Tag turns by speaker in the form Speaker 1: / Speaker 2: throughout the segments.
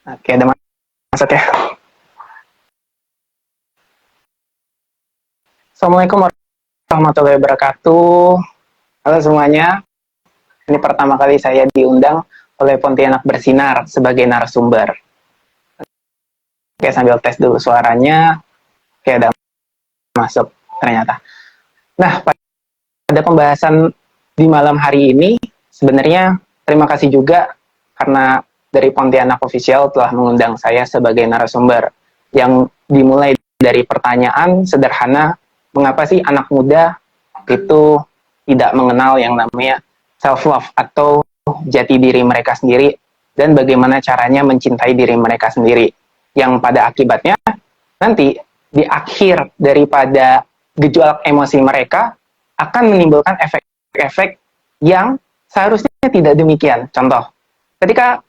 Speaker 1: Oke, ada masuk ya. Assalamualaikum warahmatullahi wabarakatuh. Halo semuanya. Ini pertama kali saya diundang oleh Pontianak Bersinar sebagai narasumber. Oke, sambil tes dulu suaranya. Oke, ada masuk ternyata. Nah, pada pembahasan di malam hari ini, sebenarnya terima kasih juga karena dari Pontianak Official telah mengundang saya sebagai narasumber yang dimulai dari pertanyaan sederhana, mengapa sih anak muda itu tidak mengenal yang namanya self-love atau jati diri mereka sendiri dan bagaimana caranya mencintai diri mereka sendiri yang pada akibatnya nanti di akhir daripada gejolak emosi mereka akan menimbulkan efek-efek yang seharusnya tidak demikian. Contoh, ketika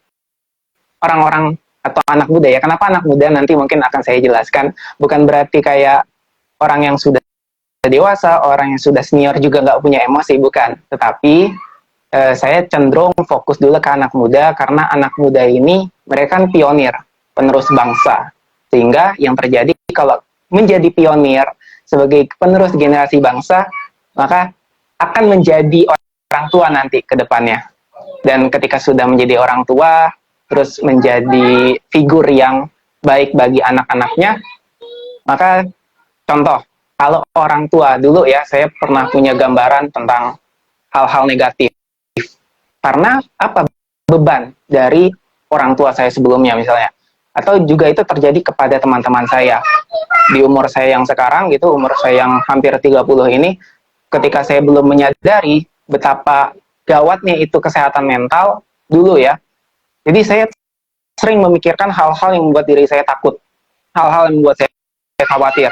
Speaker 1: orang-orang atau anak muda ya, kenapa anak muda nanti mungkin akan saya jelaskan, bukan berarti kayak orang yang sudah dewasa, orang yang sudah senior juga nggak punya emosi, bukan. Tetapi saya cenderung fokus dulu ke anak muda, karena anak muda ini mereka kan pionir, penerus bangsa. Sehingga yang terjadi kalau menjadi pionir sebagai penerus generasi bangsa, maka akan menjadi orang tua nanti ke depannya. Dan ketika sudah menjadi orang tua, terus menjadi figur yang baik bagi anak-anaknya, maka contoh, kalau orang tua dulu ya, saya pernah punya gambaran tentang hal-hal negatif. Karena apa? Beban dari orang tua saya sebelumnya misalnya. Atau juga itu terjadi kepada teman-teman saya. Di umur saya yang sekarang gitu, umur saya yang hampir 30 ini, ketika saya belum menyadari betapa gawatnya itu kesehatan mental dulu ya. Jadi saya sering memikirkan hal-hal yang membuat diri saya takut, hal-hal yang membuat saya khawatir.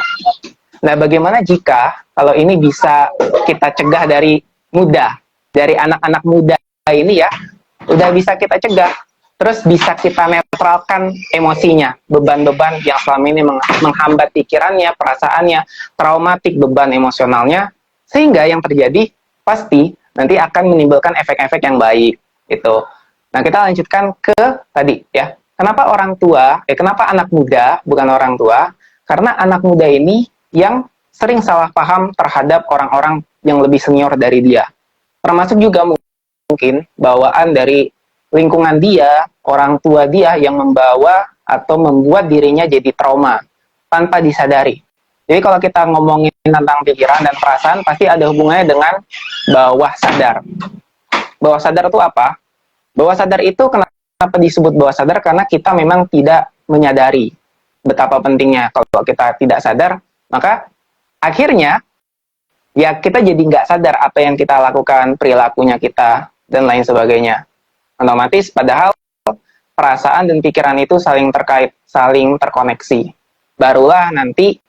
Speaker 1: Nah, bagaimana jika kalau ini bisa kita cegah dari muda, dari anak-anak muda ini ya, udah bisa kita cegah, terus bisa kita netralkan emosinya, beban-beban yang selama ini menghambat pikirannya, perasaannya, traumatik, beban emosionalnya, sehingga yang terjadi pasti nanti akan menimbulkan efek-efek yang baik itu. Nah, kita lanjutkan ke tadi ya. Kenapa orang tua, kenapa anak muda bukan orang tua? Karena anak muda ini yang sering salah paham terhadap orang-orang yang lebih senior dari dia. Termasuk juga mungkin bawaan dari lingkungan dia, orang tua dia yang membawa atau membuat dirinya jadi trauma tanpa disadari. Jadi kalau kita ngomongin tentang pikiran dan perasaan, pasti ada hubungannya dengan bawah sadar. Bawah sadar itu apa? Bawah sadar itu kenapa disebut bawah sadar? Karena kita memang tidak menyadari betapa pentingnya. Kalau kita tidak sadar, maka akhirnya ya kita jadi nggak sadar apa yang kita lakukan, perilakunya kita, dan lain sebagainya. Otomatis padahal perasaan dan pikiran itu saling terkait, saling terkoneksi. Barulah nanti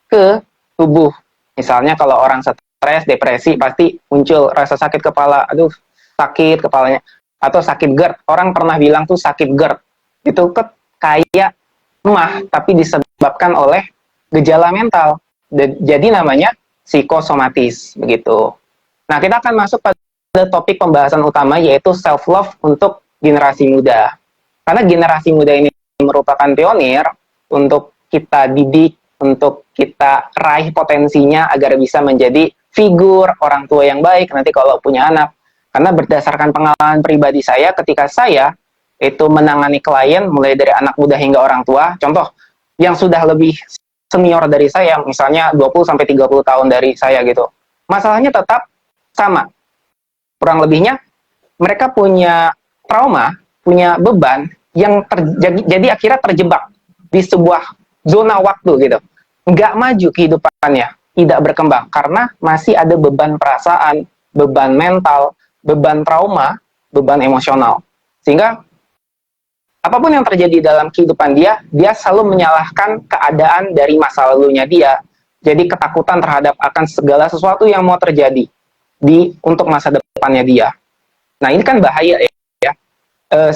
Speaker 1: ke tubuh. Misalnya kalau orang stres, depresi, pasti muncul rasa sakit kepala, aduh sakit kepalanya, atau sakit GERD. Orang pernah bilang tuh sakit GERD. Itu kayak lemah, tapi disebabkan oleh gejala mental. Jadi namanya psikosomatis, begitu. Nah, kita akan masuk pada topik pembahasan utama, yaitu self-love untuk generasi muda. Karena generasi muda ini merupakan pionir untuk kita didik, untuk kita raih potensinya agar bisa menjadi figur orang tua yang baik nanti kalau punya anak. Karena berdasarkan pengalaman pribadi saya, ketika saya itu menangani klien mulai dari anak muda hingga orang tua, contoh yang sudah lebih senior dari saya, misalnya 20-30 tahun dari saya gitu, masalahnya tetap sama. Kurang lebihnya, mereka punya trauma, punya beban yang jadi akhirnya terjebak di sebuah zona waktu gitu. Nggak maju kehidupannya, tidak berkembang, karena masih ada beban perasaan, beban mental, beban trauma, beban emosional. Sehingga apapun yang terjadi dalam kehidupan dia, dia selalu menyalahkan keadaan dari masa lalunya dia. Jadi ketakutan terhadap akan segala sesuatu yang mau terjadi untuk masa depannya dia. Nah, ini kan bahaya ya.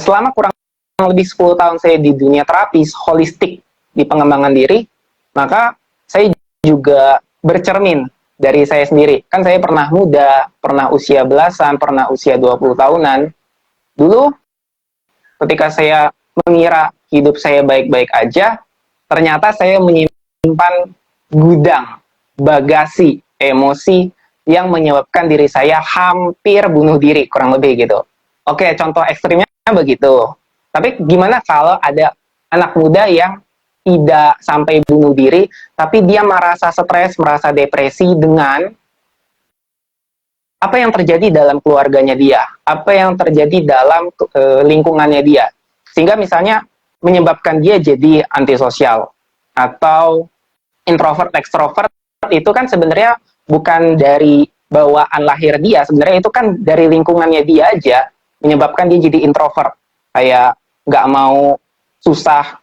Speaker 1: Selama kurang lebih 10 tahun saya di dunia terapis holistik di pengembangan diri, maka saya juga bercermin dari saya sendiri. Kan saya pernah muda, pernah usia belasan, pernah usia 20 tahunan. Dulu ketika saya mengira hidup saya baik-baik aja, ternyata saya menyimpan gudang, bagasi, emosi yang menyebabkan diri saya hampir bunuh diri, kurang lebih gitu. Oke, contoh ekstrimnya begitu. Tapi gimana kalau ada anak muda yang tidak sampai bunuh diri, tapi dia merasa stres, merasa depresi dengan apa yang terjadi dalam keluarganya dia, apa yang terjadi dalam lingkungannya dia. Sehingga misalnya menyebabkan dia jadi antisosial atau introvert, extrovert, itu kan sebenarnya bukan dari bawaan lahir dia, sebenarnya itu kan dari lingkungannya dia aja menyebabkan dia jadi introvert, kayak nggak mau, susah,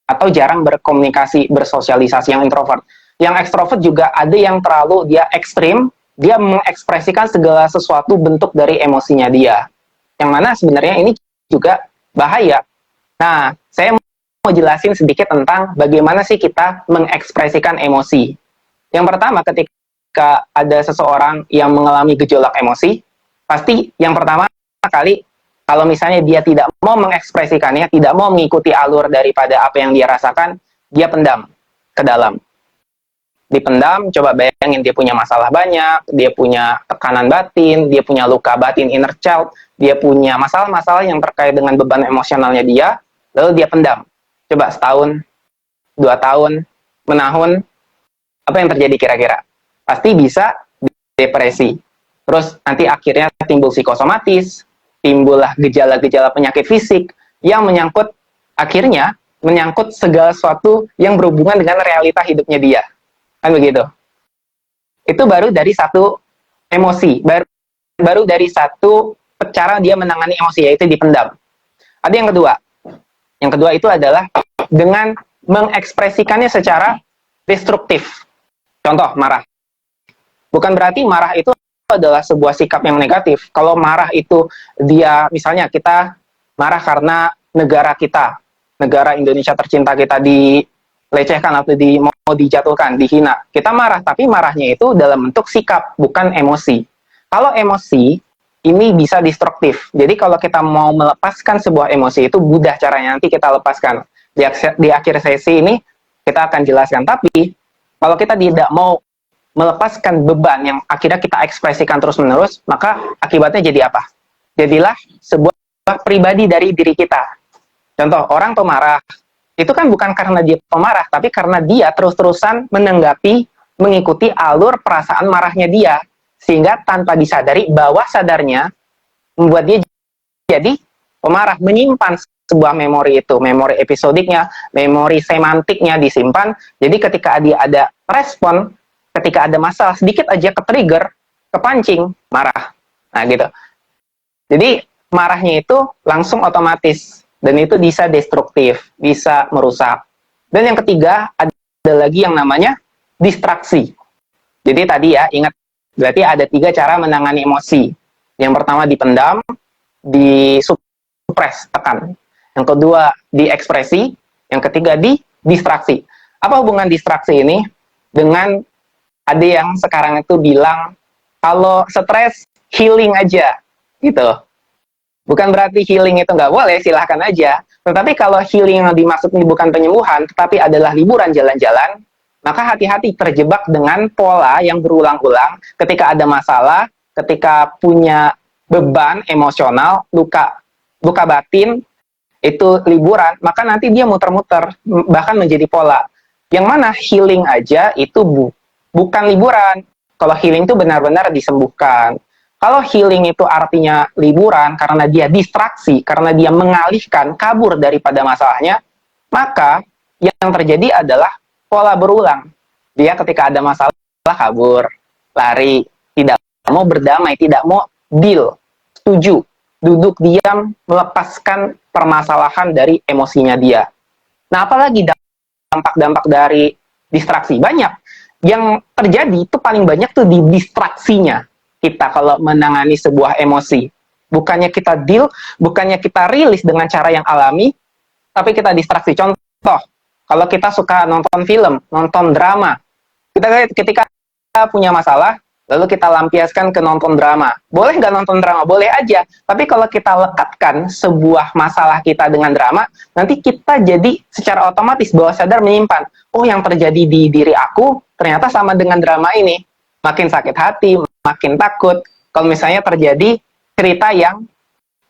Speaker 1: atau jarang berkomunikasi, bersosialisasi yang introvert. Yang ekstrovert juga ada yang terlalu dia ekstrim, dia mengekspresikan segala sesuatu bentuk dari emosinya dia. Yang mana sebenarnya ini juga bahaya. Nah, saya mau jelasin sedikit tentang bagaimana sih kita mengekspresikan emosi. Yang pertama, ketika ada seseorang yang mengalami gejolak emosi, pasti yang pertama kali, kalau misalnya dia tidak mau mengekspresikannya, tidak mau mengikuti alur daripada apa yang dia rasakan, dia pendam ke dalam. Dipendam, coba bayangin dia punya masalah banyak, dia punya tekanan batin, dia punya luka batin inner child, dia punya masalah-masalah yang terkait dengan beban emosionalnya dia, lalu dia pendam. Coba setahun, 2 tahun, menahun, apa yang terjadi kira-kira? Pasti bisa depresi. Terus nanti akhirnya timbul psikosomatis, timbullah gejala-gejala penyakit fisik yang akhirnya menyangkut segala sesuatu yang berhubungan dengan realita hidupnya dia. Kan begitu. Itu baru dari satu emosi, baru dari satu cara dia menangani emosi, yaitu dipendam. Ada yang kedua. Yang kedua itu adalah dengan mengekspresikannya secara destruktif. Contoh, marah. Bukan berarti marah itu adalah sebuah sikap yang negatif. Kalau marah itu dia, misalnya kita marah karena negara kita, negara Indonesia tercinta kita dilecehkan atau mau dijatuhkan, dihina. Kita marah, tapi marahnya itu dalam bentuk sikap, bukan emosi. Kalau emosi, ini bisa destruktif. Jadi kalau kita mau melepaskan sebuah emosi, itu mudah caranya, nanti kita lepaskan. Di akhir sesi ini, kita akan jelaskan. Tapi, kalau kita tidak mau melepaskan beban yang akhirnya kita ekspresikan terus-menerus, maka akibatnya jadi apa? Jadilah sebuah pribadi dari diri kita. Contoh, orang pemarah, itu kan bukan karena dia pemarah, tapi karena dia terus-terusan menanggapi, mengikuti alur perasaan marahnya dia, sehingga tanpa disadari, bawah sadarnya membuat dia jadi pemarah, menyimpan sebuah memori itu, memori episodiknya, memori semantiknya disimpan. Jadi ketika dia ada respon, ketika ada masalah sedikit aja ke-trigger, kepancing, marah. Nah gitu. Jadi marahnya itu langsung otomatis, dan itu bisa destruktif, bisa merusak. Dan yang ketiga, ada lagi yang namanya distraksi. Jadi tadi ya, ingat, berarti ada 3 cara menangani emosi. Yang pertama dipendam, disupres, tekan. Yang kedua diekspresi, yang ketiga distraksi. Apa hubungan distraksi ini dengan, ada yang sekarang itu bilang, kalau stres, healing aja, gitu. Bukan berarti healing itu nggak boleh, silahkan aja. Tetapi kalau healing yang dimaksud ini bukan penyembuhan, tetapi adalah liburan jalan-jalan, maka hati-hati terjebak dengan pola yang berulang-ulang ketika ada masalah, ketika punya beban emosional, luka batin, itu liburan, maka nanti dia muter-muter, bahkan menjadi pola. Yang mana healing aja itu bukan liburan. Kalau healing itu benar-benar disembuhkan. Kalau healing itu artinya liburan karena dia distraksi, karena dia mengalihkan, kabur daripada masalahnya, maka yang terjadi adalah pola berulang. Dia ketika ada masalah, kabur, lari, tidak mau berdamai, tidak mau deal, setuju, duduk diam, melepaskan permasalahan dari emosinya dia. Nah, apalagi dampak-dampak dari distraksi? Banyak. Yang terjadi itu paling banyak tuh di distraksinya kita kalau menangani sebuah emosi. Bukannya kita deal, bukannya kita rilis dengan cara yang alami, tapi kita distraksi. Contoh, kalau kita suka nonton film, nonton drama, kita ketika punya masalah, lalu kita lampiaskan ke nonton drama. Boleh nggak nonton drama? Boleh aja. Tapi kalau kita lekatkan sebuah masalah kita dengan drama, nanti kita jadi secara otomatis bawah sadar menyimpan, oh yang terjadi di diri aku ternyata sama dengan drama ini. Makin sakit hati, makin takut. Kalau misalnya terjadi cerita yang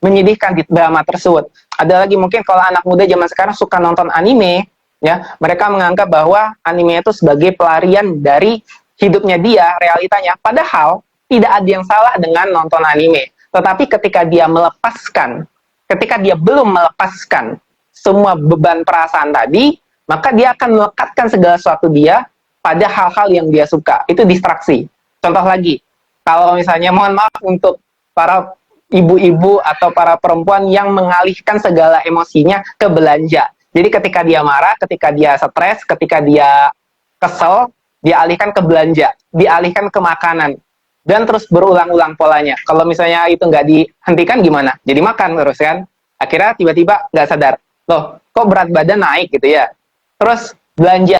Speaker 1: menyedihkan di drama tersebut. Ada lagi mungkin kalau anak muda zaman sekarang suka nonton anime, ya, mereka menganggap bahwa anime itu sebagai pelarian dari hidupnya dia, realitanya. Padahal tidak ada yang salah dengan nonton anime. Tetapi ketika dia melepaskan, ketika dia belum melepaskan semua beban perasaan tadi, maka dia akan melekatkan segala sesuatu dia pada hal-hal yang dia suka. Itu distraksi. Contoh lagi, kalau misalnya mohon maaf untuk para ibu-ibu atau para perempuan yang mengalihkan segala emosinya ke belanja. Jadi ketika dia marah, ketika dia stres, ketika dia kesel, dia alihkan ke belanja, dialihkan ke makanan, dan terus berulang-ulang polanya. Kalau misalnya itu nggak dihentikan gimana? Jadi makan terus kan? Akhirnya tiba-tiba nggak sadar, loh kok berat badan naik gitu ya? Terus belanja,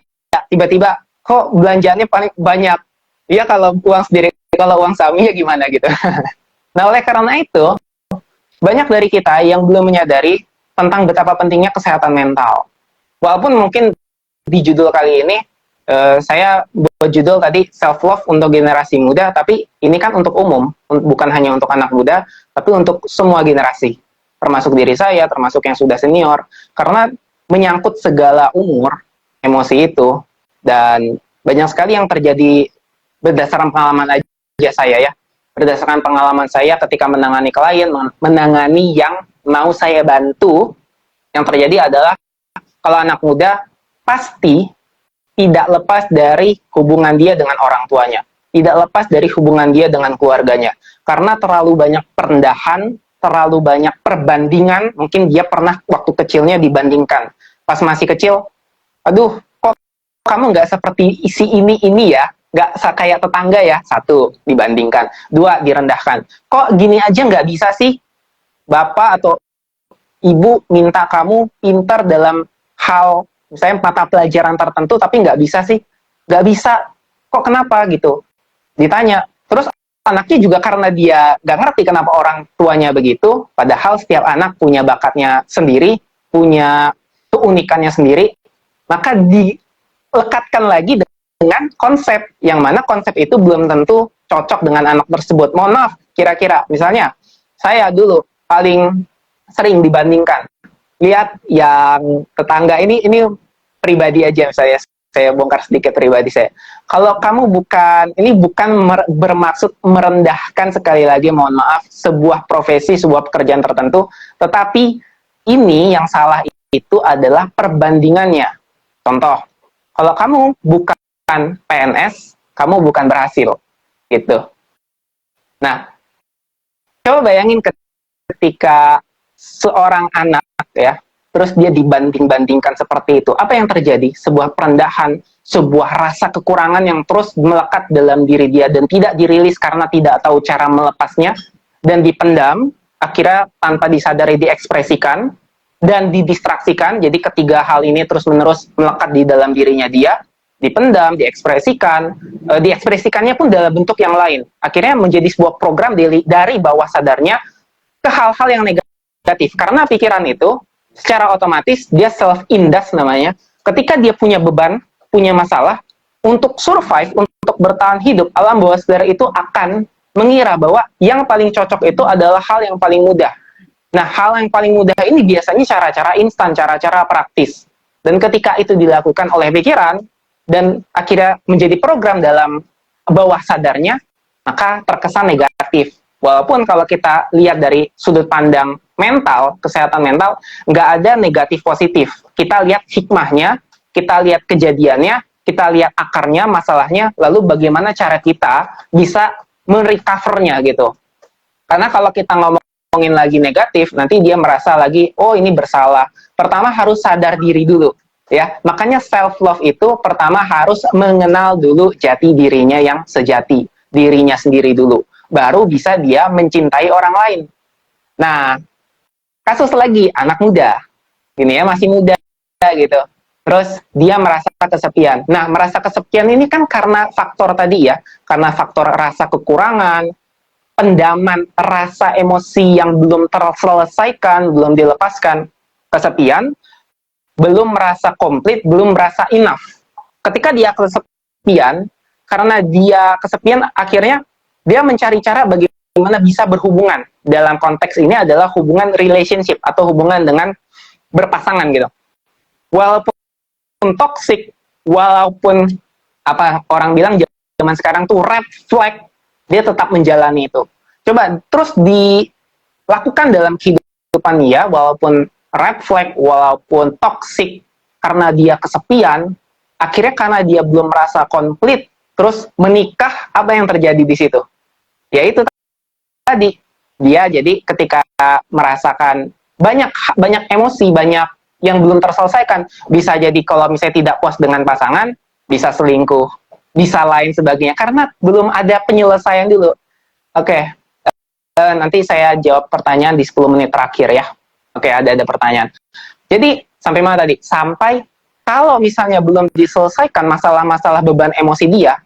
Speaker 1: tiba-tiba kok belanjaannya paling banyak? Iya kalau uang sendiri, kalau uang suami ya gimana gitu. Nah, oleh karena itu, banyak dari kita yang belum menyadari tentang betapa pentingnya kesehatan mental. Walaupun mungkin di judul kali ini, saya buat judul tadi self-love untuk generasi muda, tapi ini kan untuk umum, bukan hanya untuk anak muda, tapi untuk semua generasi. Termasuk diri saya, termasuk yang sudah senior. Karena menyangkut segala umur, emosi itu, dan banyak sekali yang terjadi berdasarkan pengalaman aja saya ya. Berdasarkan pengalaman saya ketika menangani klien, menangani yang mau saya bantu, yang terjadi adalah kalau anak muda pasti tidak lepas dari hubungan dia dengan orang tuanya, tidak lepas dari hubungan dia dengan keluarganya, karena terlalu banyak perendahan, terlalu banyak perbandingan. Mungkin dia pernah waktu kecilnya dibandingkan, pas masih kecil, aduh kok kamu nggak seperti isi ini ya, nggak kayak tetangga ya, satu, dibandingkan. Dua, direndahkan. Kok gini aja nggak bisa sih? Bapak atau ibu minta kamu pintar dalam hal, misalnya mata pelajaran tertentu, tapi nggak bisa sih? Nggak bisa. Kok kenapa gitu? Ditanya. Terus anaknya juga karena dia nggak ngerti kenapa orang tuanya begitu, padahal setiap anak punya bakatnya sendiri, punya keunikannya sendiri, maka dilekatkan lagi dengan konsep, yang mana konsep itu belum tentu cocok dengan anak tersebut. Mohon maaf, kira-kira misalnya saya dulu paling sering dibandingkan, lihat yang tetangga ini pribadi aja, saya bongkar sedikit pribadi saya. Kalau kamu ini bukan bermaksud merendahkan, sekali lagi mohon maaf, sebuah profesi, sebuah pekerjaan tertentu, tetapi ini yang salah itu adalah perbandingannya. Contoh, kalau kamu bukan PNS, kamu bukan berhasil, gitu. Nah, coba bayangin ketika seorang anak ya, terus dia dibanding-bandingkan seperti itu, apa yang terjadi? Sebuah perendahan, sebuah rasa kekurangan yang terus melekat dalam diri dia dan tidak dirilis karena tidak tahu cara melepasnya, dan dipendam, akhirnya tanpa disadari diekspresikan dan didistraksikan. Jadi ketiga hal ini terus-menerus melekat di dalam dirinya dia, dipendam, diekspresikannya pun dalam bentuk yang lain. Akhirnya menjadi sebuah program dari bawah sadarnya ke hal-hal yang negatif. Karena pikiran itu secara otomatis dia self-indulge namanya. Ketika dia punya beban, punya masalah, untuk survive, untuk bertahan hidup, alam bawah sadar itu akan mengira bahwa yang paling cocok itu adalah hal yang paling mudah. Nah, hal yang paling mudah ini biasanya cara-cara instan, cara-cara praktis. Dan ketika itu dilakukan oleh pikiran, dan akhirnya menjadi program dalam bawah sadarnya, maka terkesan negatif. Walaupun kalau kita lihat dari sudut pandang mental, kesehatan mental, nggak ada negatif positif. Kita lihat hikmahnya, kita lihat kejadiannya, kita lihat akarnya, masalahnya, lalu bagaimana cara kita bisa merecovernya gitu. Karena kalau kita ngomongin lagi negatif, nanti dia merasa lagi, oh ini bersalah. Pertama harus sadar diri dulu. Ya, makanya self love itu pertama harus mengenal dulu jati dirinya yang sejati, dirinya sendiri dulu, baru bisa dia mencintai orang lain. Nah, kasus lagi anak muda, gini ya, masih muda gitu, Terus dia merasa kesepian. Nah, merasa kesepian ini kan karena faktor tadi ya, karena faktor rasa kekurangan, pendaman rasa emosi yang belum terselesaikan, belum dilepaskan, kesepian, belum merasa komplit, belum merasa enough. Ketika dia kesepian, karena dia kesepian, akhirnya dia mencari cara bagaimana bisa berhubungan. Dalam konteks ini adalah hubungan relationship atau hubungan dengan berpasangan gitu. Walaupun toxic, walaupun apa orang bilang zaman sekarang tuh red flag, dia tetap menjalani itu. Coba terus dilakukan dalam kehidupan dia, walaupun red flag, walaupun toxic, karena dia kesepian, akhirnya karena dia belum merasa komplit, terus menikah, apa yang terjadi di situ? Yaitu tadi, dia jadi ketika merasakan banyak emosi, banyak yang belum terselesaikan, bisa jadi kalau misalnya tidak puas dengan pasangan, bisa selingkuh, bisa lain sebagainya, karena belum ada penyelesaian dulu. Oke, nanti saya jawab pertanyaan di 10 menit terakhir ya. Oke, ada pertanyaan. Jadi, sampai mana tadi? Sampai kalau misalnya belum diselesaikan masalah-masalah beban emosi dia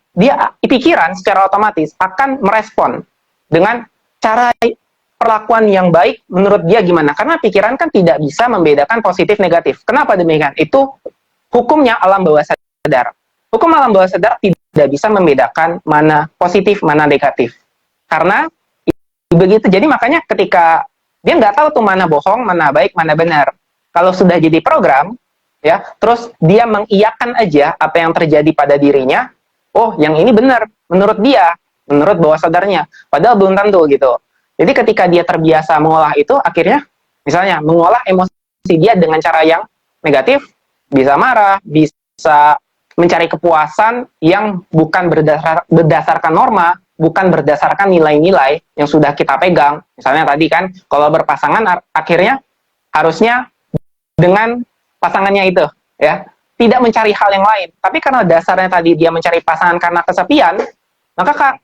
Speaker 1: pikiran secara otomatis akan merespon dengan cara perlakuan yang baik menurut dia gimana. Karena pikiran kan tidak bisa membedakan positif negatif. Kenapa demikian? Itu hukumnya alam bawah sadar. Hukum alam bawah sadar tidak bisa membedakan mana positif, mana negatif. Karena begitu, jadi makanya ketika dia nggak tahu tuh mana bohong, mana baik, mana benar. Kalau sudah jadi program, ya, terus dia mengiyakan aja apa yang terjadi pada dirinya, oh yang ini benar, menurut dia, menurut bawah sadarnya, padahal belum tentu gitu. Jadi ketika dia terbiasa mengolah itu, akhirnya misalnya mengolah emosi dia dengan cara yang negatif, bisa marah, bisa mencari kepuasan yang bukan berdasarkan norma, bukan berdasarkan nilai-nilai yang sudah kita pegang. Misalnya tadi kan, kalau berpasangan akhirnya harusnya dengan pasangannya itu, ya, tidak mencari hal yang lain. Tapi karena dasarnya tadi dia mencari pasangan karena kesepian, maka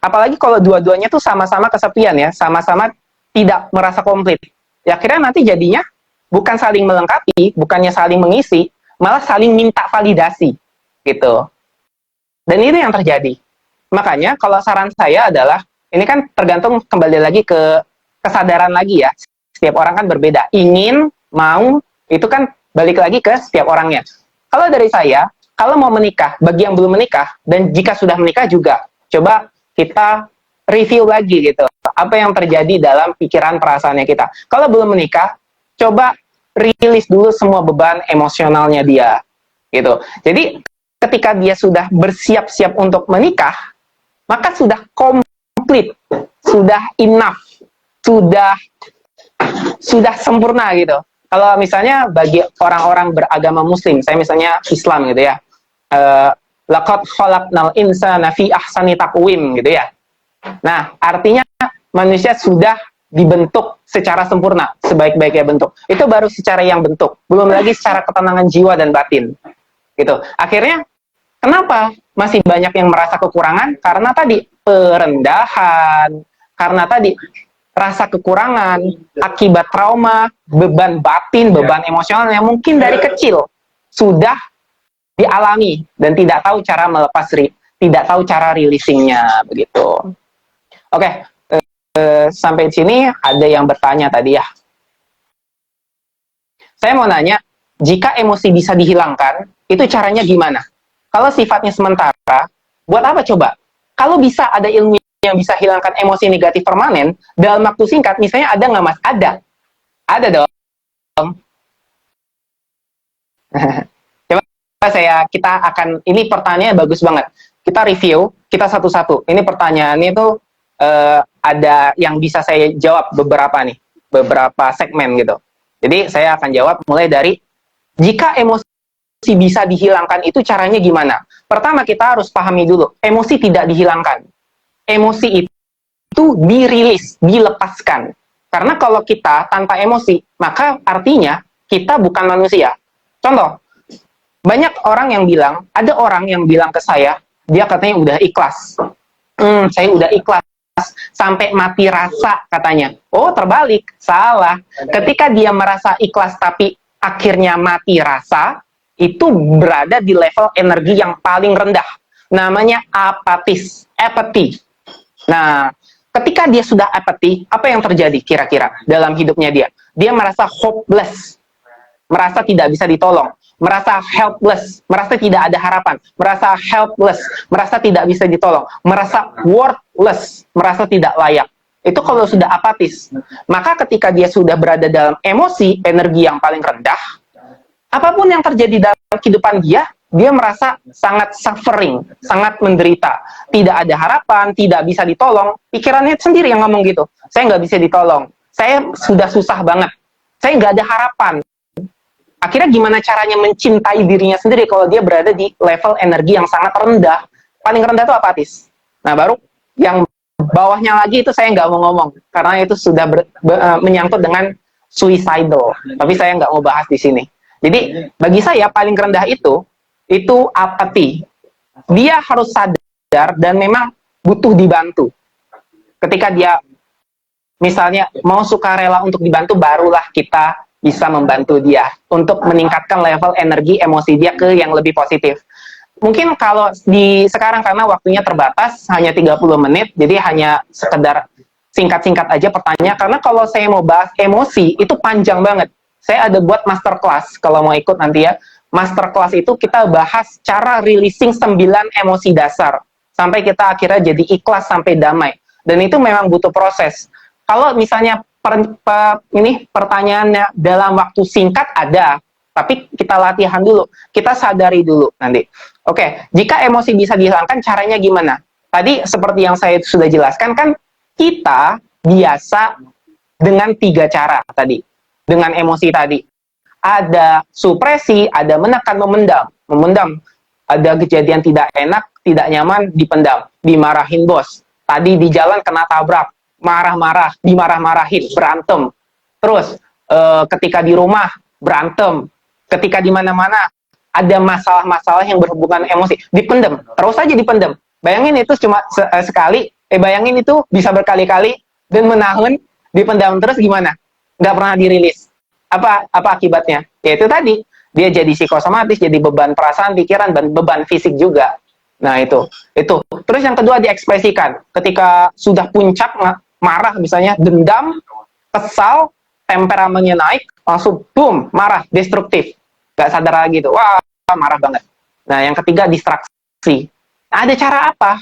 Speaker 1: apalagi kalau dua-duanya tuh sama-sama kesepian ya, sama-sama tidak merasa komplit. Ya akhirnya nanti jadinya bukan saling melengkapi, bukannya saling mengisi, malah saling minta validasi gitu. Dan ini yang terjadi. Makanya kalau saran saya adalah, ini kan tergantung kembali lagi ke kesadaran lagi ya. Setiap orang kan berbeda. Ingin, mau, itu kan balik lagi ke setiap orangnya. Kalau dari saya, kalau mau menikah, bagi yang belum menikah, dan jika sudah menikah juga, coba kita review lagi gitu. Apa yang terjadi dalam pikiran perasaannya kita. Kalau belum menikah, coba rilis dulu semua beban emosionalnya dia. Gitu. Jadi ketika dia sudah bersiap-siap untuk menikah, maka sudah komplit, sudah enough, sudah sempurna gitu. Kalau misalnya bagi orang-orang beragama muslim, saya misalnya Islam gitu ya, laqad khalaqnal insana fi ahsani taqwim gitu ya. Nah, artinya manusia sudah dibentuk secara sempurna, sebaik-baiknya bentuk. Itu baru secara yang bentuk, belum lagi secara ketenangan jiwa dan batin. Gitu. Akhirnya kenapa masih banyak yang merasa kekurangan? Karena tadi perendahan, karena tadi rasa kekurangan akibat trauma, beban batin, beban emosional yang mungkin dari kecil sudah dialami dan tidak tahu cara melepas, tidak tahu cara releasingnya begitu. Oke, sampai di sini ada yang bertanya tadi ya. Saya mau nanya, jika emosi bisa dihilangkan, itu caranya gimana? Kalau sifatnya sementara, buat apa coba? Kalau bisa ada ilmu yang bisa hilangkan emosi negatif permanen dalam waktu singkat, misalnya ada nggak mas? Ada dong. Kita akan, ini pertanyaannya bagus banget. Kita review, kita satu-satu. Ini pertanyaannya itu ada yang bisa saya jawab beberapa segmen gitu. Jadi saya akan jawab mulai dari, jika emosi bisa dihilangkan itu caranya gimana? Pertama kita harus pahami dulu, emosi tidak dihilangkan. Emosi itu dirilis, dilepaskan. Karena kalau kita tanpa emosi, maka artinya kita bukan manusia. Contoh, banyak orang yang bilang, ada orang yang bilang ke saya, dia katanya udah ikhlas. Saya udah ikhlas sampai mati rasa katanya. Oh, terbalik, salah. Ketika dia merasa ikhlas tapi akhirnya mati rasa, itu berada di level energi yang paling rendah. Namanya apatis, apathy. Nah, ketika dia sudah apathy, apa yang terjadi kira-kira dalam hidupnya dia? Dia merasa hopeless, merasa tidak bisa ditolong, merasa helpless, merasa tidak ada harapan, merasa helpless, merasa tidak bisa ditolong, merasa worthless, merasa tidak layak. Itu kalau sudah apatis. Maka ketika dia sudah berada dalam emosi, energi yang paling rendah, apapun yang terjadi dalam kehidupan dia merasa sangat suffering, sangat menderita. Tidak ada harapan, tidak bisa ditolong. Pikirannya sendiri yang ngomong gitu. Saya nggak bisa ditolong. Saya sudah susah banget. Saya nggak ada harapan. Akhirnya gimana caranya mencintai dirinya sendiri kalau dia berada di level energi yang sangat rendah? Paling rendah itu apatis. Nah, baru yang bawahnya lagi itu saya nggak mau ngomong. Karena itu sudah menyangkut dengan suicidal. Tapi saya nggak mau bahas di sini. Jadi, bagi saya paling rendah itu apati. Dia harus sadar dan memang butuh dibantu. Ketika dia misalnya mau sukarela untuk dibantu, barulah kita bisa membantu dia untuk meningkatkan level energi emosi dia ke yang lebih positif. Mungkin kalau di sekarang karena waktunya terbatas, hanya 30 menit, jadi hanya sekedar singkat-singkat aja pertanyaan. Karena kalau saya mau bahas emosi, itu panjang banget. Saya ada buat masterclass, kalau mau ikut nanti ya. Masterclass itu kita bahas cara releasing 9 emosi dasar. Sampai kita akhirnya jadi ikhlas sampai damai. Dan itu memang butuh proses. Kalau misalnya pertanyaannya dalam waktu singkat ada, tapi kita latihan dulu, kita sadari dulu nanti. Oke, jika emosi bisa dihilangkan, caranya gimana? Tadi seperti yang saya sudah jelaskan kan, kita biasa dengan 3 cara tadi. Dengan emosi tadi. Ada supresi, ada menekan, memendam. Ada kejadian tidak enak, tidak nyaman, dipendam. Dimarahin bos. Tadi di jalan kena tabrak. Marah-marah, dimarah-marahin, berantem. Terus, ketika di rumah, berantem. Ketika di mana-mana, ada masalah-masalah yang berhubungan emosi. Dipendam, terus aja dipendam. Bayangin itu cuma sekali, bayangin itu bisa berkali-kali, dan menahan, dipendam terus gimana? Nggak pernah dirilis. Apa akibatnya? Ya itu tadi, dia jadi psikosomatis, jadi beban perasaan, pikiran, dan beban fisik juga. Nah itu. Terus yang kedua diekspresikan. Ketika sudah puncak marah misalnya, dendam, kesal, temperamennya naik, langsung boom, marah, destruktif. Nggak sadar lagi tuh, wah marah banget. Nah yang ketiga distraksi. Nah, ada cara apa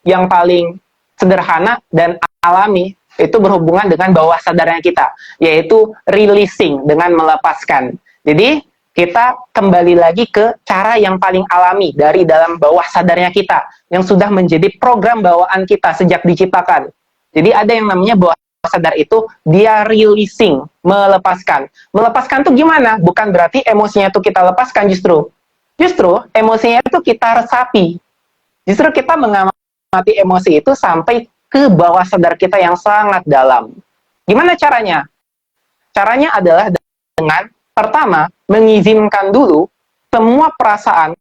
Speaker 1: yang paling sederhana dan alami? Itu berhubungan dengan bawah sadarnya kita, yaitu releasing, dengan melepaskan. Jadi, kita kembali lagi ke cara yang paling alami dari dalam bawah sadarnya kita, yang sudah menjadi program bawaan kita sejak diciptakan. Jadi, ada yang namanya bawah sadar itu, dia releasing, melepaskan. Melepaskan itu gimana? Bukan berarti emosinya itu kita lepaskan justru. Justru, emosinya itu kita resapi. Justru kita mengamati emosi itu sampai ke bawah sadar kita yang sangat dalam. Gimana caranya? Caranya adalah dengan pertama, mengizinkan dulu semua perasaan,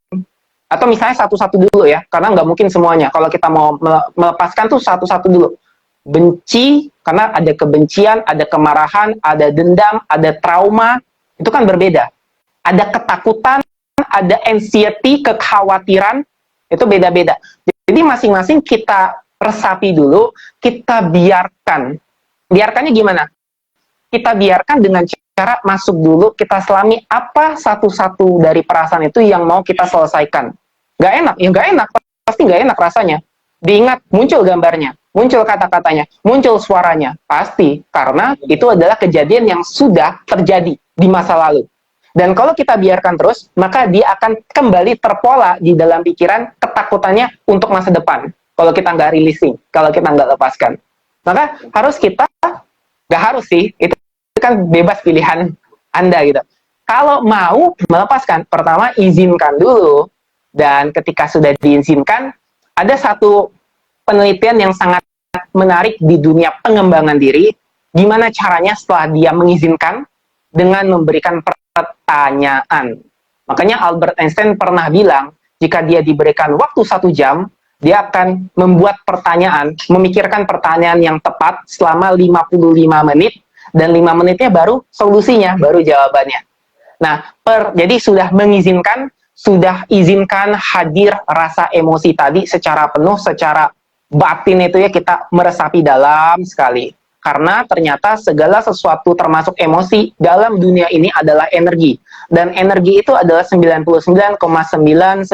Speaker 1: atau misalnya satu-satu dulu ya, karena nggak mungkin semuanya. Kalau kita mau melepaskan tuh satu-satu dulu. Benci, karena ada kebencian, ada kemarahan, ada dendam, ada trauma, itu kan berbeda. Ada ketakutan, ada anxiety, kekhawatiran, itu beda-beda. Jadi masing-masing kita resapi dulu, kita biarkan. Biarkannya gimana? Kita biarkan dengan cara masuk dulu, kita selami apa satu-satu dari perasaan itu yang mau kita selesaikan. Gak enak, ya gak enak, pasti gak enak rasanya. Diingat, muncul gambarnya, muncul kata-katanya, muncul suaranya, pasti, karena itu adalah kejadian yang sudah terjadi di masa lalu. Dan kalau kita biarkan terus, maka dia akan kembali terpola di dalam pikiran ketakutannya untuk masa depan. Kalau kita nggak releasing, kalau kita nggak lepaskan. Maka harus kita, nggak harus sih, itu kan bebas pilihan Anda gitu. Kalau mau melepaskan, pertama izinkan dulu. Dan ketika sudah diizinkan, ada satu penelitian yang sangat menarik di dunia pengembangan diri. Gimana caranya setelah dia mengizinkan dengan memberikan pertanyaan. Makanya Albert Einstein pernah bilang, jika dia diberikan waktu 1 jam, dia akan membuat pertanyaan, memikirkan pertanyaan yang tepat selama 55 menit, dan 5 menitnya baru solusinya, baru jawabannya. Nah, jadi sudah izinkan hadir rasa emosi tadi secara penuh, secara batin itu ya, kita meresapi dalam sekali. Karena ternyata segala sesuatu termasuk emosi dalam dunia ini adalah energi. Dan energi itu adalah 99,9999999%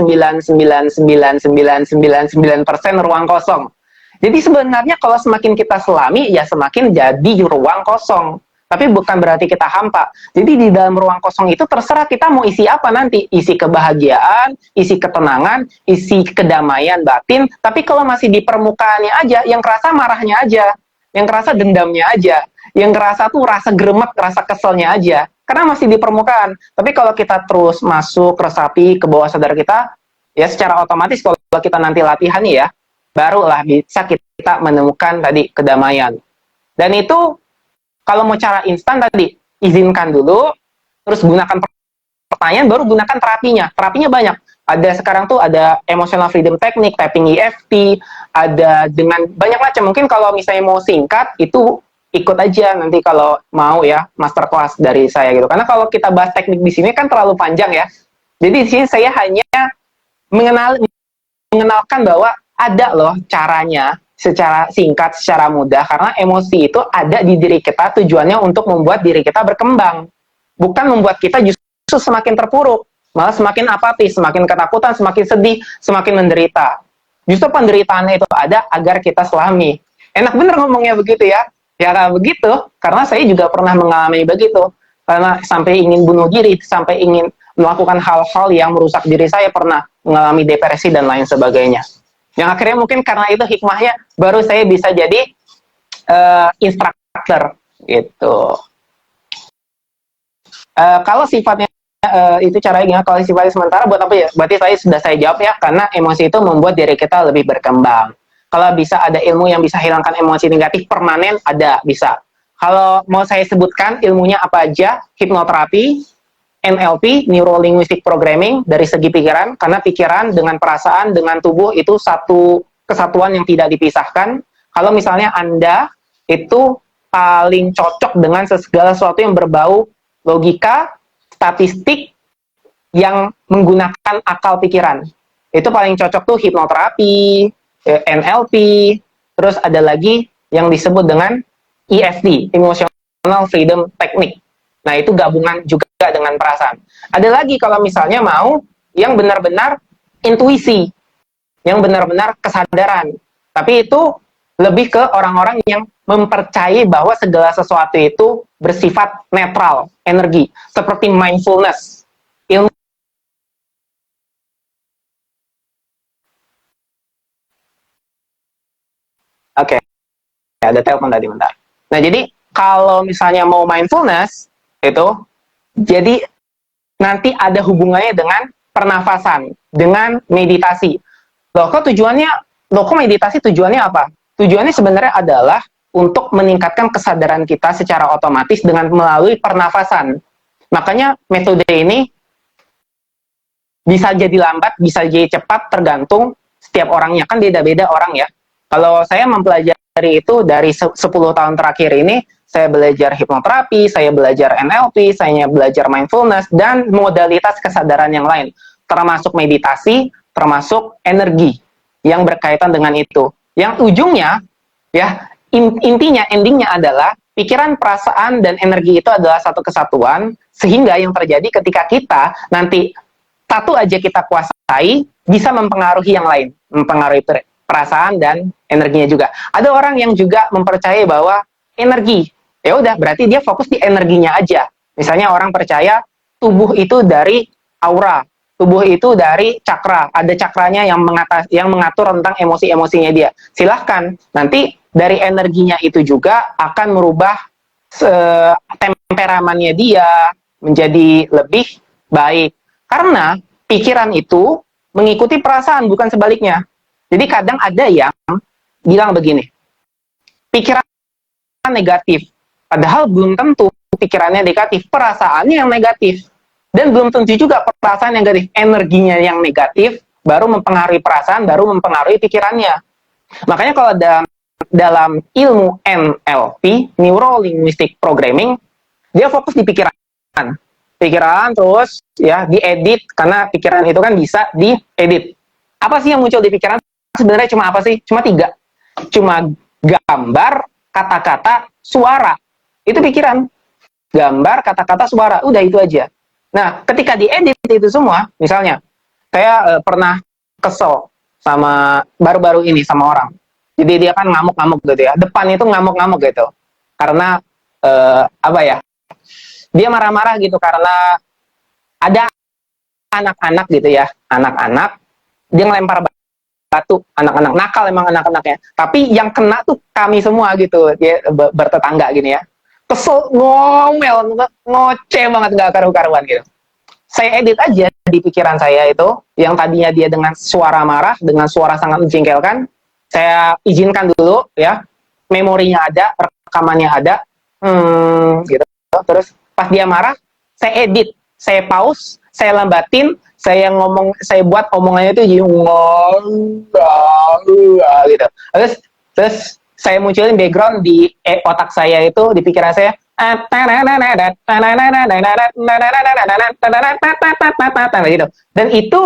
Speaker 1: ruang kosong. Jadi sebenarnya kalau semakin kita selami, ya semakin jadi ruang kosong. Tapi bukan berarti kita hampa. Jadi di dalam ruang kosong itu terserah kita mau isi apa nanti. Isi kebahagiaan, isi ketenangan, isi kedamaian batin. Tapi kalau masih di permukaannya aja, yang kerasa marahnya aja, yang kerasa dendamnya aja, yang kerasa tuh rasa gremet, rasa keselnya aja. Karena masih di permukaan. Tapi kalau kita terus masuk, resapi ke bawah sadar kita, ya secara otomatis kalau kita nanti latihan ya, barulah bisa kita menemukan tadi kedamaian. Dan itu kalau mau cara instan tadi, izinkan dulu, terus gunakan pertanyaan, baru gunakan terapinya. Terapinya banyak. Ada sekarang tuh ada emotional freedom technique, tapping EFT, ada dengan banyak macam. Mungkin kalau misalnya mau singkat, itu ikut aja nanti kalau mau ya, masterclass dari saya gitu. Karena kalau kita bahas teknik di sini kan terlalu panjang ya. Jadi di sini saya hanya mengenalkan bahwa ada loh caranya, secara singkat, secara mudah, karena emosi itu ada di diri kita, tujuannya untuk membuat diri kita berkembang, bukan membuat kita justru semakin terpuruk, malah semakin apatis, semakin ketakutan, semakin sedih, semakin menderita. Justru penderitaannya itu ada agar kita selami. Enak bener ngomongnya begitu ya. Ya begitu, karena saya juga pernah mengalami begitu, karena sampai ingin bunuh diri, sampai ingin melakukan hal-hal yang merusak diri saya, pernah mengalami depresi dan lain sebagainya. Yang akhirnya mungkin karena itu hikmahnya baru saya bisa jadi instruktur gitu. Kalau sifatnya itu caranya gimana? Kalau sifatnya sementara buat apa ya? Berarti saya jawab ya, karena emosi itu membuat diri kita lebih berkembang. Kalau bisa ada ilmu yang bisa hilangkan emosi negatif permanen, ada, bisa. Kalau mau saya sebutkan ilmunya apa aja, hipnoterapi, NLP, Neuro Linguistic Programming, dari segi pikiran, karena pikiran dengan perasaan, dengan tubuh itu satu kesatuan yang tidak dipisahkan. Kalau misalnya Anda itu paling cocok dengan segala sesuatu yang berbau logika, statistik, yang menggunakan akal pikiran. Itu paling cocok tuh hipnoterapi, NLP, terus ada lagi yang disebut dengan EFT, Emotional Freedom Technique. Nah, itu gabungan juga dengan perasaan. Ada lagi kalau misalnya mau yang benar-benar intuisi, yang benar-benar kesadaran. Tapi itu lebih ke orang-orang yang mempercayai bahwa segala sesuatu itu bersifat netral, energi, seperti mindfulness. Ilmu. Oke, ada telepon tadi, bentar. Nah, jadi kalau misalnya mau mindfulness, itu jadi nanti ada hubungannya dengan pernafasan, dengan meditasi. Loh kok meditasi tujuannya apa? Tujuannya sebenarnya adalah untuk meningkatkan kesadaran kita secara otomatis dengan melalui pernafasan. Makanya metode ini bisa jadi lambat, bisa jadi cepat, tergantung setiap orangnya. Kan beda-beda orang ya. Kalau saya mempelajari itu dari 10 tahun terakhir ini, saya belajar hipnoterapi, saya belajar NLP, saya belajar mindfulness, dan modalitas kesadaran yang lain. Termasuk meditasi, termasuk energi yang berkaitan dengan itu. Yang ujungnya, ya intinya, endingnya adalah pikiran, perasaan, dan energi itu adalah satu kesatuan, sehingga yang terjadi ketika kita nanti satu aja kita kuasai, bisa mempengaruhi yang lain, mempengaruhi perasaan dan energinya juga. Ada orang yang juga mempercayai bahwa energi, ya udah berarti dia fokus di energinya aja. Misalnya orang percaya tubuh itu dari aura, tubuh itu dari cakra, ada cakranya yang mengatur tentang emosi-emosinya dia. Silahkan, nanti dari energinya itu juga akan merubah temperamannya dia menjadi lebih baik. Karena pikiran itu mengikuti perasaan, bukan sebaliknya. Jadi kadang ada yang bilang begini, pikiran negatif, padahal belum tentu pikirannya negatif, perasaannya yang negatif. Dan belum tentu juga perasaan yang negatif, energinya yang negatif, baru mempengaruhi perasaan, baru mempengaruhi pikirannya. Makanya kalau dalam ilmu NLP, Neuro Linguistic Programming, dia fokus di pikiran. pikiran terus ya diedit, karena pikiran itu kan bisa diedit. Apa sih yang muncul di pikiran? Sebenarnya cuma apa sih? Cuma 3. Cuma gambar, kata-kata, suara. Itu pikiran. Gambar, kata-kata, suara. Udah itu aja. Nah, ketika diedit itu semua, misalnya, saya pernah kesel sama baru-baru ini sama orang. Jadi dia kan ngamuk-ngamuk gitu ya. Depan itu ngamuk-ngamuk gitu. Karena, apa ya, dia marah-marah gitu karena ada anak-anak gitu ya. Anak-anak, dia ngelempar batu, anak-anak nakal emang anak-anaknya, tapi yang kena tuh kami semua gitu, dia bertetangga gini ya, kesel, ngomel, ngoceh banget, nggak karu-karuan gitu. Saya edit aja di pikiran saya itu, yang tadinya dia dengan suara marah, dengan suara sangat menjengkelkan, saya izinkan dulu ya, memorinya ada, rekamannya ada, gitu. Terus pas dia marah, saya edit, saya pause, saya lambatin, saya ngomong, saya buat omongannya itu gitu. Terus saya munculin background di otak saya itu, di pikiran saya, gitu. Dan itu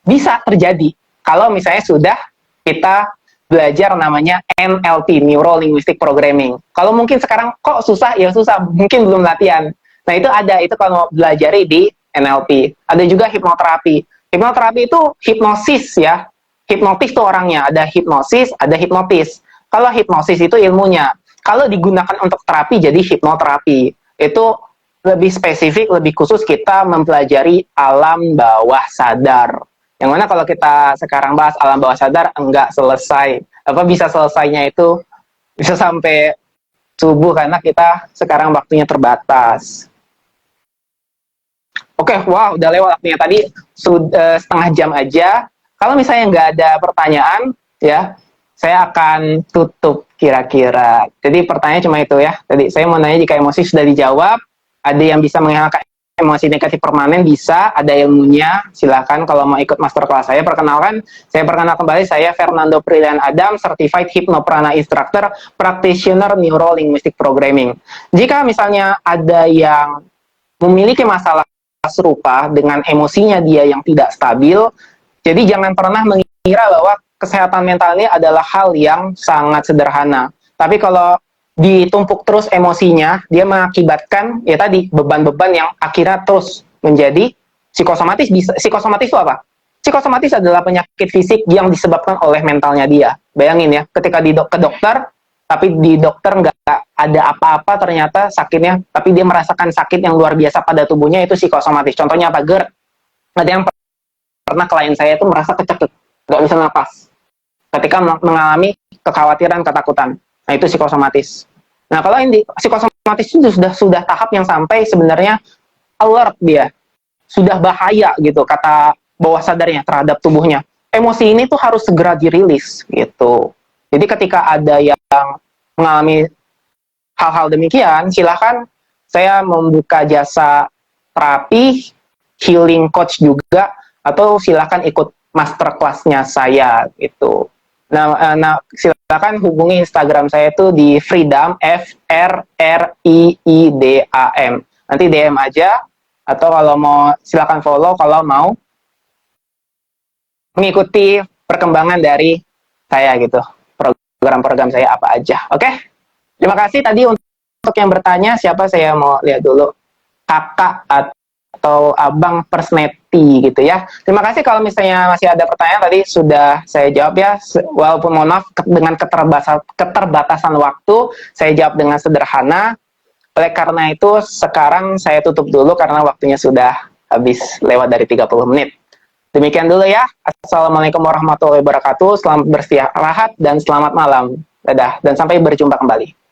Speaker 1: bisa terjadi kalau misalnya sudah kita belajar namanya NLP, Neuro Linguistic Programming. Kalau mungkin sekarang kok susah, ya susah, mungkin belum latihan. Nah itu ada, itu kalau belajar di NLP. Ada juga hipnoterapi. Hipnoterapi itu hipnosis ya. Hipnotis itu orangnya. Ada hipnosis, ada hipnotis. Kalau hipnosis itu ilmunya. Kalau digunakan untuk terapi jadi hipnoterapi. Itu lebih spesifik, lebih khusus kita mempelajari alam bawah sadar. Yang mana kalau kita sekarang bahas alam bawah sadar, enggak selesai. Apa bisa selesainya itu bisa sampai subuh karena kita sekarang waktunya terbatas. Oke, wow, udah lewat waktunya tadi, sudah setengah jam aja. Kalau misalnya nggak ada pertanyaan, ya, saya akan tutup kira-kira. Jadi pertanyaannya cuma itu ya. Tadi saya mau nanya jika emosi sudah dijawab, ada yang bisa menghilangkan emosi negatif permanen, bisa, ada ilmunya, silakan kalau mau ikut masterclass saya. Perkenalkan, saya perkenal kembali, saya Fernando Prilian Adam, Certified Hypnoprana Instructor, Practitioner Neuro Linguistic Programming. Jika misalnya ada yang memiliki masalah serupa dengan emosinya dia yang tidak stabil, jadi jangan pernah mengira bahwa kesehatan mental ini adalah hal yang sangat sederhana. Tapi kalau ditumpuk terus emosinya, dia mengakibatkan ya tadi beban-beban yang akhirnya terus menjadi psikosomatis. Psikosomatis itu apa? Psikosomatis adalah penyakit fisik yang disebabkan oleh mentalnya dia. Bayangin ya, ketika ke dokter, tapi di dokter nggak ada apa-apa ternyata sakitnya, tapi dia merasakan sakit yang luar biasa pada tubuhnya, itu psikosomatis. Contohnya apa, GERD? Ada yang pernah klien saya itu merasa kecekek, nggak bisa napas ketika mengalami kekhawatiran, ketakutan. Nah itu psikosomatis. Nah kalau ini psikosomatis itu sudah tahap yang sampai sebenarnya alert dia, sudah bahaya gitu kata bawah sadarnya terhadap tubuhnya. Emosi ini tuh harus segera dirilis gitu. Jadi ketika ada yang mengalami hal-hal demikian, silahkan saya membuka jasa terapi, healing coach juga, atau silahkan ikut masterclass-nya saya gitu. Nah, silakan hubungi Instagram saya itu di Freedam, FRRIIDAM. Nanti DM aja, atau kalau mau silakan follow kalau mau mengikuti perkembangan dari saya gitu. Program-program saya apa aja. Oke? Terima kasih tadi untuk yang bertanya, siapa saya mau lihat dulu. Kakak atau Abang Persneti gitu ya. Terima kasih kalau misalnya masih ada pertanyaan, tadi sudah saya jawab ya. Walaupun mohon maaf dengan keterbatasan waktu, saya jawab dengan sederhana. Oleh karena itu sekarang saya tutup dulu karena waktunya sudah habis lewat dari 30 menit. Demikian dulu ya. Assalamualaikum warahmatullahi wabarakatuh. Selamat beristirahat dan selamat malam. Dadah. Dan sampai berjumpa kembali.